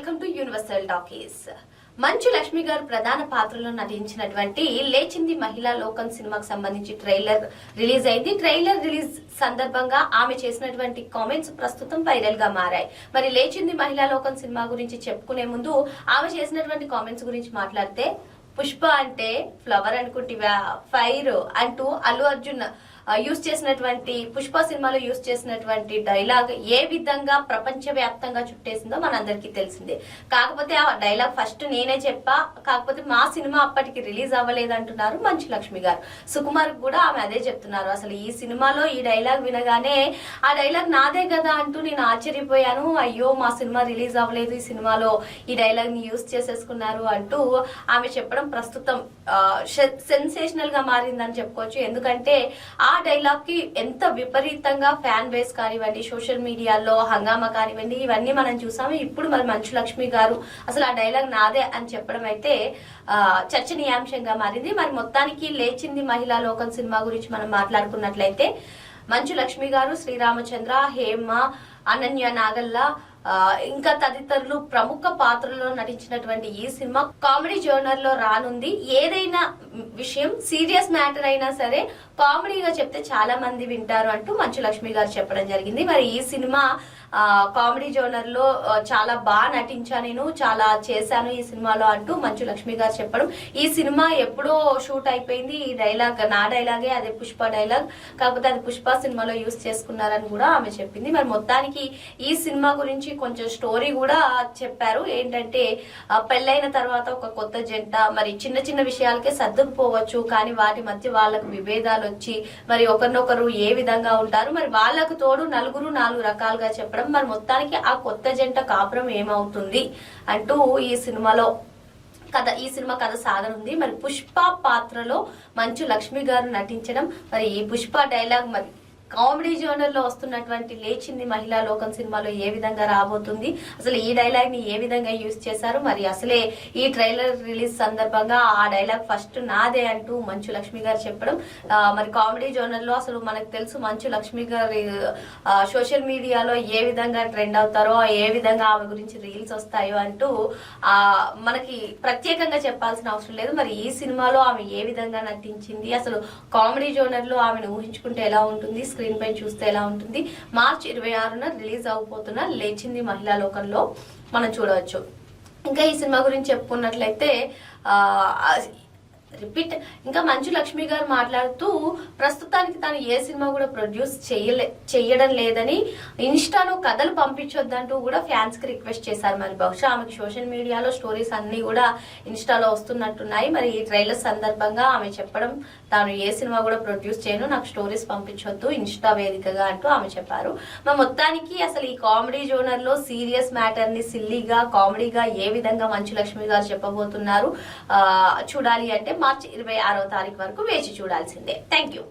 Welcome to universal talkies. Manchu Lakshmi గారు ప్రధాన పాత్రలో నటించినటువంటి లేచింది మహిళా లోకం సినిమాకు సంబంధించి ట్రైలర్ రిలీజ్ అయింది. ట్రైలర్ రిలీజ్ సందర్భంగా ఆమె చేసినటువంటి కామెంట్స్ ప్రస్తుతం వైరల్ గా మారాయి. మరి లేచింది మహిళా లోకం సినిమా గురించి చెప్పుకునే ముందు ఆమె చేసినటువంటి కామెంట్స్ గురించి మాట్లాడితే, పుష్ప అంటే ఫ్లవర్ అనుకుంటివా, ఫైర్ అంటూ అల్లు అర్జున్ యూజ్ చేసినటువంటి పుష్ప సినిమాలో యూజ్ చేసినటువంటి డైలాగ్ ఏ విధంగా ప్రపంచ వ్యాప్తంగా చుట్టేసిందో మనందరికీ తెలిసిందే. కాకపోతే ఆ డైలాగ్ ఫస్ట్ నేనే చెప్పా, కాకపోతే మా సినిమా అప్పటికి రిలీజ్ అవ్వలేదు అంటున్నారు మంచు లక్ష్మి గారు. సుకుమార్ కూడా ఆమె అదే చెప్తున్నారు. అసలు ఈ సినిమాలో ఈ డైలాగ్ వినగానే ఆ డైలాగ్ నాదే కదా అంటూ నేను ఆశ్చర్యపోయాను. అయ్యో మా సినిమా రిలీజ్ అవ్వలేదు, ఈ సినిమాలో ఈ డైలాగ్ ని యూజ్ చేసేసుకున్నారు అంటూ ఆమె చెప్పడం ప్రస్తుతం సెన్సేషనల్ గా మారిందని చెప్పుకోవచ్చు. ఎందుకంటే ఆ డైలాగ్ కి ఎంత విపరీతంగా ఫ్యాన్ బేస్ కానివ్వండి, సోషల్ మీడియాలో హంగామా కానివ్వండి, ఇవన్నీ మనం చూసాము. ఇప్పుడు మరి మంచు లక్ష్మి గారు అసలు ఆ డైలాగ్ నాదే అని చెప్పడం అయితే చర్చనీయాంశంగా మారింది. మరి మొత్తానికి లేచింది మహిళా లోకం సినిమా గురించి మనం మాట్లాడుకున్నట్లయితే, మంచు లక్ష్మి గారు, శ్రీరామచంద్ర, హేమ, అనన్య నాగల్ల ఇంకా తదితరులు ప్రముఖ పాత్రల్లో నటించినటువంటి ఈ సినిమా కామెడీ జోనర్ లో రానుంది. ఏదైనా విషయం సీరియస్ మ్యాటర్ అయినా సరే కామెడీగా చెప్తే చాలా మంది వింటారు అంటూ మంచు లక్ష్మి గారు చెప్పడం జరిగింది. మరి ఈ సినిమా కామెడీ జోనర్ లో చాలా బాగా నటించా, నేను చాలా చేశాను ఈ సినిమాలో అంటూ మంచు లక్ష్మి గారు చెప్పడం. ఈ సినిమా ఎప్పుడో షూట్ అయిపోయింది. ఈ డైలాగ్ నా డైలాగే, అదే పుష్ప డైలాగ్, కాకపోతే అది పుష్ప సినిమాలో యూజ్ చేసుకున్నారని కూడా ఆమె చెప్పింది. మరి మొత్తానికి ఈ సినిమా గురించి కొంచెం స్టోరీ కూడా చెప్పారు. ఏంటంటే పెళ్ళైన తర్వాత ఒక కొత్త జంట మరి చిన్న చిన్న విషయాలకే సర్దుకుపోవచ్చు, కానీ వాటి మధ్య వాళ్ళకు విభేదాలు వచ్చి మరి ఒకరినొకరు ఏ విధంగా ఉంటారు, మరి వాళ్ళకు తోడు నలుగురు నాలుగు రకాలుగా చెప్పడం. మరి మొత్తానికి ఆ కొత్త జంట కాపురం ఏమవుతుంది అంటూ ఈ సినిమా కథ సాగనుంది. మరి పుష్ప పాత్రలో మంచు లక్ష్మి గారు నటించడం, మరి ఈ పుష్ప డైలాగ్ మరి కామెడీ జోనర్ లో వస్తున్నటువంటి లేచింది మహిళా లోకం సినిమాలో ఏ విధంగా రాబోతుంది, అసలు ఈ డైలాగ్ ని ఏ విధంగా యూజ్ చేశారు, మరి అసలే ఈ ట్రైలర్ రిలీజ్ సందర్భంగా ఆ డైలాగ్ ఫస్ట్ నాదే అంటూ మంచు లక్ష్మి గారు చెప్పడం. మరి కామెడీ జోనర్ లో అసలు మనకు తెలుసు మంచు లక్ష్మి గారు సోషల్ మీడియాలో ఏ విధంగా ట్రెండ్ అవుతారో, ఏ విధంగా ఆమె గురించి రీల్స్ వస్తాయో అంటూ మనకి ప్రత్యేకంగా చెప్పాల్సిన అవసరం లేదు. మరి ఈ సినిమాలో ఆమె ఏ విధంగా నటించింది, అసలు కామెడీ జోనర్ లో ఆమెను ఊహించుకుంటే ఎలా ఉంటుంది, స్క్రీన్ పై చూస్తే ఎలా ఉంటుంది, మార్చి 26న రిలీజ్ అవబోతున్న లేచింది మహిళా లోకంలో మనం చూడవచ్చు. ఇంకా ఈ సినిమా గురించి చెప్పుకున్నట్లయితే ఇంకా మంచు లక్ష్మి గారు మాట్లాడుతూ, ప్రస్తుతానికి తాను ఏ సినిమా కూడా ప్రొడ్యూస్ చేయడం లేదని, ఇన్స్టాలో కథలు పంపించొద్దంటూ కూడా ఫ్యాన్స్ కి రిక్వెస్ట్ చేశారు. మరి బహుశా ఆమెకి సోషల్ మీడియాలో స్టోరీస్ అన్ని కూడా ఇన్స్టాలో వస్తున్నట్టున్నాయి. మరి ఈ ట్రైలర్ సందర్భంగా ఆమె చెప్పడం, తాను ఏ సినిమా కూడా ప్రొడ్యూస్ చేయను, నాకు స్టోరీస్ పంపించొద్దు ఇన్స్టా వేదికగా అంటూ ఆమె చెప్పారు. మరి మొత్తానికి అసలు ఈ కామెడీ జోనర్ లో సీరియస్ మ్యాటర్ ని సిల్లీగా కామెడీగా ఏ విధంగా మంచు లక్ష్మి గారు చెప్పబోతున్నారు చూడాలి అంటే మార్చి 26వ తారీఖు వరకు వేచి చూడాల్సిందే. Thank you.